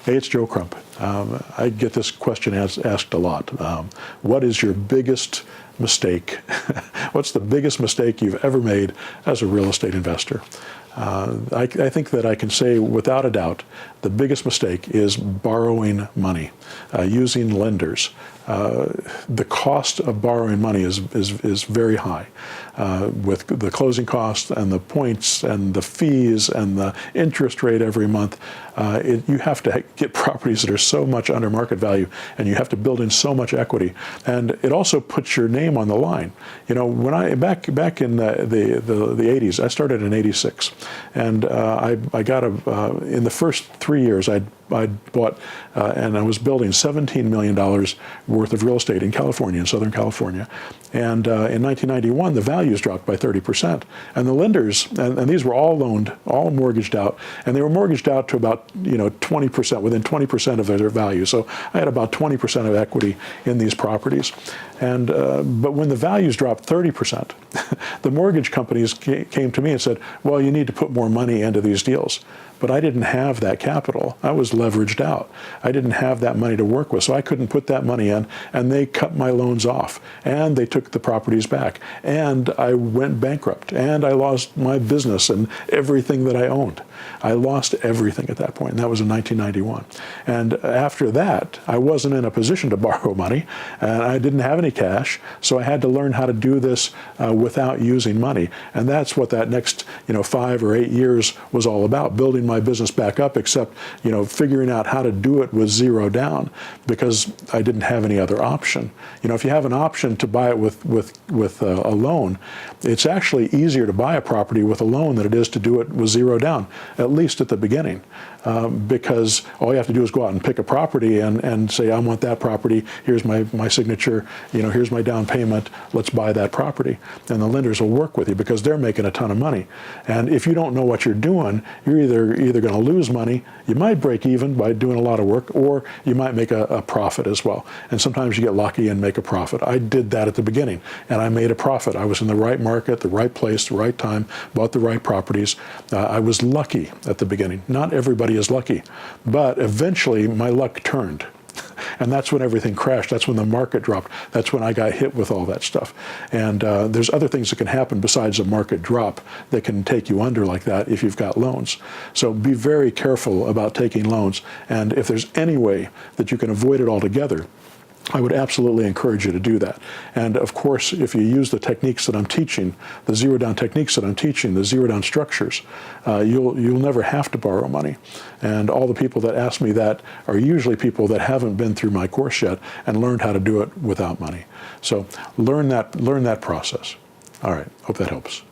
Hey, it's Joe Crump. I get this question asked a lot. What is your biggest mistake? What's the biggest mistake you've ever made as a real estate investor? I think that I can say without a doubt the biggest mistake is borrowing money, using lenders. The cost of borrowing money is very high, with the closing costs and the points and the fees and the interest rate every month. You have to get properties that are so much under market value, and you have to build in so much equity. And it also puts your name on the line. You know, when back in the 80s, I started in '86, and I got in the first 3 years I bought and I was building $17 million worth of real estate in California, in Southern California. And in 1991, the values dropped by 30%. And the lenders, and these were all loaned, all mortgaged out, and they were mortgaged out to about 20%, within 20% of their value. So I had about 20% of equity in these properties. And but when the values dropped 30%, the mortgage companies came to me and said, well, you need to put more money into these deals. But I didn't have that capital. I was leveraged out. I didn't have that money to work with, so I couldn't put that money in, and they cut my loans off, and they took the properties back, and I went bankrupt, and I lost my business and everything that I owned. I lost everything at that point, and that was in 1991. And after that, I wasn't in a position to borrow money, and I didn't have any cash, so I had to learn how to do this without using money. And that's what that next 5 or 8 years was all about, building my business back up, except figuring out how to do it with zero down, because I didn't have any other option. If you have an option to buy it with a loan, it's actually easier to buy a property with a loan than it is to do it with zero down, at least at the beginning, because all you have to do is go out and pick a property and say, I want that property, here's my signature, here's my down payment, let's buy that property. And the lenders will work with you because they're making a ton of money. And if you don't know what you're doing, you're either going to lose money, you might break even by doing a lot of work, or you might make a profit as well. And sometimes you get lucky and make a profit. I did that at the beginning, and I made a profit. I was in the right market, the right place, the right time, bought the right properties. I was lucky at the beginning. Not everybody is lucky, but eventually my luck turned. And that's when everything crashed. That's when the market dropped. That's when I got hit with all that stuff. And there's other things that can happen besides a market drop that can take you under like that if you've got loans. So be very careful about taking loans. And if there's any way that you can avoid it altogether, I would absolutely encourage you to do that. And of course, if you use the techniques that I'm teaching, the zero down techniques that I'm teaching, the zero down structures, you'll never have to borrow money. And all the people that ask me that are usually people that haven't been through my course yet and learned how to do it without money. So learn that process. All right, hope that helps.